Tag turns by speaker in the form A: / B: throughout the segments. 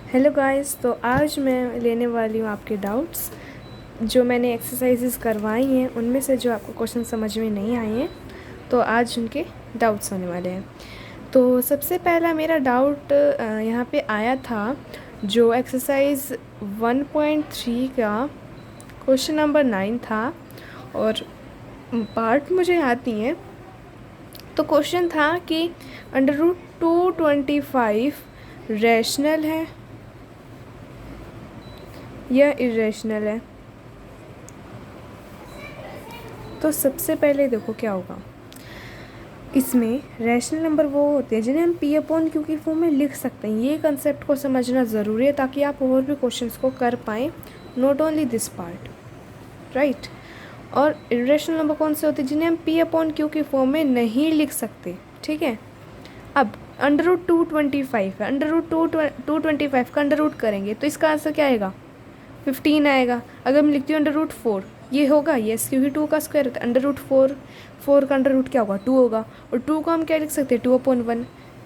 A: Hello guys, तो आज मैं लेने वाली हूँ आपके डाउट्स। जो मैंने एक्सरसाइजेस करवाई हैं उनमें से जो आपको क्वेश्चन समझ में नहीं आए हैं, तो आज उनके डाउट्स होने वाले हैं। तो सबसे पहला मेरा डाउट यहाँ पे आया था, जो एक्सरसाइज 1.3 का क्वेश्चन नंबर 9 था और पार्ट मुझे याद नहीं है। तो क्वेश्चन था कि √225 रैशनल है या इरेशनल है। तो सबसे पहले देखो क्या होगा, इसमें रैशनल नंबर वो होते हैं जिन्हें हम P/Q की फॉर्म में लिख सकते हैं। ये कंसेप्ट को समझना ज़रूरी है ताकि आप और भी क्वेश्चंस को कर पाएँ, not only this part, right. और इरेशनल नंबर कौन से होते हैं जिन्हें हम P/Q की फॉर्म में नहीं लिख सकते, ठीक है। अब √225 है, √225 का अंडर रूट करेंगे तो इसका आंसर क्या आएगा, 15 आएगा। अगर मैं लिखती हूँ √4, ये होगा यस, क्योंकि 2 का स्क्वायर होता है। √4 का अंडर रूट क्या होगा, 2 होगा। और 2 को हम क्या लिख सकते हैं, 2/1।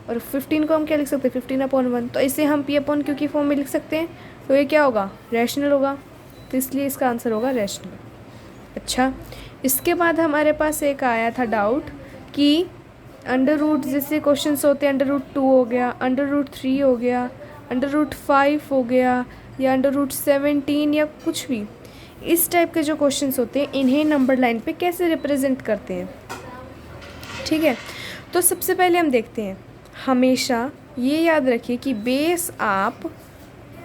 A: और 15 को हम क्या लिख सकते हैं, 15/1। तो इसे हम P/Q की फॉर्म में लिख सकते हैं। तो ये क्या होगा, रैशनल होगा। तो इसलिए इसका आंसर होगा रैशनल। अच्छा, इसके बाद हमारे पास एक आया था डाउट कि अंडर रूट जैसे क्वेश्चंस होते हैं, √2 हो गया, √3 हो गया, √5 हो गया, या √17 या कुछ भी, इस टाइप के जो क्वेश्चंस होते हैं इन्हें नंबर लाइन पे कैसे रिप्रेजेंट करते हैं, ठीक है। तो सबसे पहले हम देखते हैं, हमेशा ये याद रखिए कि बेस आप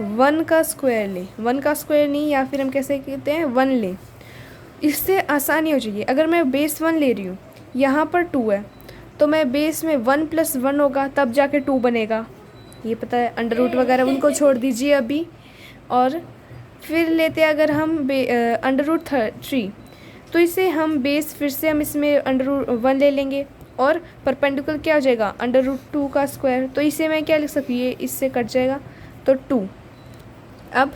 A: 1 का स्क्वायर लें, 1 का स्क्वायर नहीं, या फिर हम कैसे कहते हैं 1 लें। इससे आसानी हो जाएगी। अगर मैं बेस 1 ले रही हूँ, यहाँ पर 2 है, तो मैं बेस में 1 + 1 होगा तब जाके 2 बनेगा, ये पता है। अंडर रूट वगैरह उनको छोड़ दीजिए अभी। और फिर लेते हैं अगर हम √3, तो इसे हम बेस फिर से हम इसमें √1 ले लेंगे और परपेंडिकुलर क्या हो जाएगा, √2 का स्क्वायर। तो इसे मैं क्या लिख सकती हूँ, ये इससे कट जाएगा तो 2। अब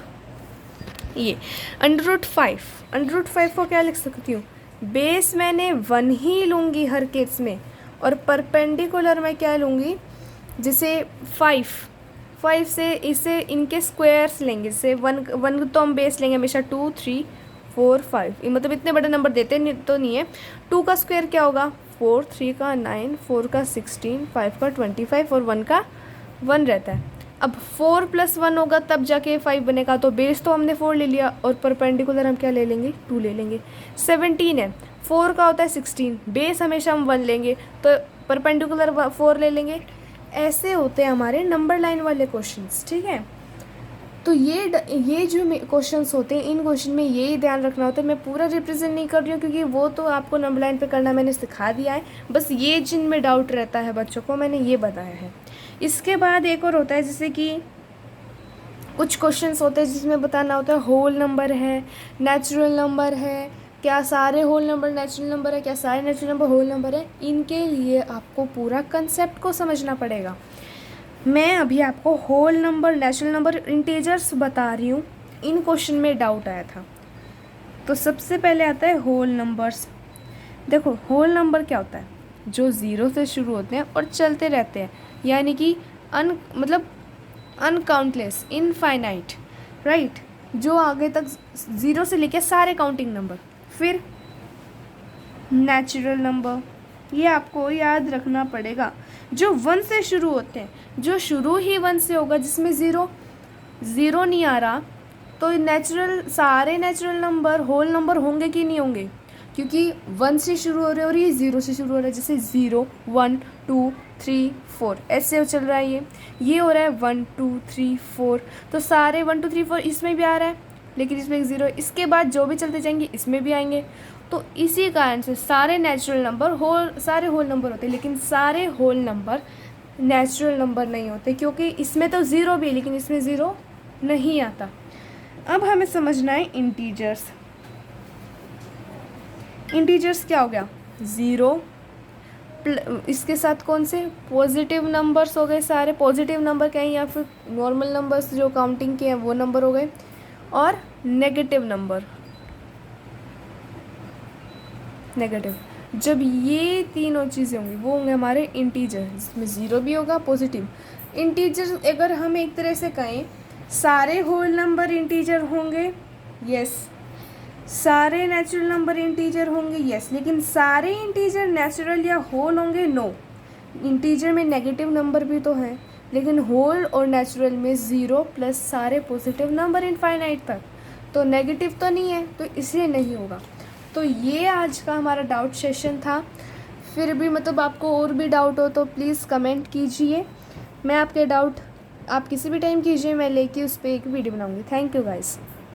A: ये √5 को क्या लिख सकती हूँ, बेस मैंने 1 ही लूँगी हर केस में, और परपेंडिकुलर मैं क्या लूँगी, जैसे 5 से इसे इनके स्क्वायर्स लेंगे। जैसे 1 तो हम बेस लेंगे हमेशा, 2, 3, 4, 5, मतलब इतने बड़े नंबर देते तो नहीं है। 2 का स्क्वायर क्या होगा, 4, 3 का 9, 4 का 16, 5 का 25 और 1 का 1 रहता है। अब 4 + 1 होगा तब जाके 5 बनेगा। तो बेस तो हमने 4 ले लिया और परपेंडिकुलर हम क्या ले लेंगे, 2 ले लेंगे। 17 है, 4 का होता है 16, बेस हमेशा हम 1 लेंगे तो परपेंडिकुलर 4 ले लेंगे। ऐसे होते हैं हमारे नंबर लाइन वाले क्वेश्चंस, ठीक है। तो ये जो क्वेश्चंस होते हैं, इन क्वेश्चन में यही ध्यान रखना होता है। मैं पूरा रिप्रेजेंट नहीं कर रही हूँ क्योंकि वो तो आपको नंबर लाइन पे करना मैंने सिखा दिया है, बस ये जिनमें डाउट रहता है बच्चों को मैंने ये बताया है। इसके बाद एक और होता है, जैसे कि कुछ क्वेश्चंस होते हैं जिसमें बताना होता है होल नंबर है, नेचुरल नंबर है, क्या सारे होल नंबर नेचुरल नंबर है, क्या सारे नेचुरल नंबर होल नंबर है। इनके लिए आपको पूरा कंसेप्ट को समझना पड़ेगा। मैं अभी आपको whole number, natural number, integers बता रही हूँ। इन क्वेश्चन में डाउट आया था। तो सबसे पहले आता है होल नंबर्स। देखो होल नंबर क्या होता है, जो 0 से शुरू होते हैं और चलते रहते हैं, यानी कि मतलब अनकाउंटलेस, इनफाइनाइट, राइट। जो आगे तक 0 से लेके सारे काउंटिंग नंबर। फिर नेचुरल नंबर, ये आपको याद रखना पड़ेगा, जो 1 से शुरू होते हैं। जो शुरू ही 1 से होगा, जिसमें ज़ीरो नहीं आ रहा, तो सारे नेचुरल नंबर होल नंबर होंगे कि नहीं होंगे, क्योंकि 1 से शुरू हो रहे हैं और ये 0 से शुरू हो रहा है। जैसे 0, 1, 2, 3, 4 ऐसे चल रहा है। ये हो रहा है 1, 2, 3, 4, तो सारे 1, 2, 3, 4 इसमें भी आ रहा है, लेकिन इसमें एक 0। इसके बाद जो भी चलते जाएंगे इसमें भी आएंगे। तो इसी कारण से सारे नेचुरल नंबर सारे होल नंबर होते हैं, लेकिन सारे होल नंबर नेचुरल नंबर नहीं होते, क्योंकि इसमें तो 0 भी है लेकिन इसमें 0 नहीं आता। अब हमें समझना है इंटीजर्स। इंटीजर्स क्या हो गया, 0 इसके साथ कौन से पॉजिटिव नंबर्स हो गए, सारे पॉजिटिव नंबर क्या है, या फिर नॉर्मल नंबर्स जो काउंटिंग के हैं वो नंबर हो गए, और नेगेटिव नंबर। नेगेटिव, जब ये तीनों चीज़ें होंगी वो होंगे हमारे इंटीजर, जिसमें 0 भी होगा, पॉजिटिव। इंटीजर अगर हम एक तरह से कहें सारे होल नंबर इंटीजर होंगे, यस। सारे नेचुरल नंबर इंटीजर होंगे, यस। लेकिन सारे इंटीजर नेचुरल या होल होंगे, नो। इंटीजर में नेगेटिव नंबर भी तो हैं, लेकिन होल और नेचुरल में ज़ीरो प्लस सारे पॉजिटिव नंबर इनफाइनाइट तक, तो नेगेटिव तो नहीं है, तो इसलिए नहीं होगा। तो ये आज का हमारा डाउट सेशन था। फिर भी मतलब आपको और भी डाउट हो तो प्लीज़ कमेंट कीजिए। मैं आपके डाउट आप किसी भी टाइम कीजिए, मैं लेके उस पर एक वीडियो बनाऊँगी। Thank you guys.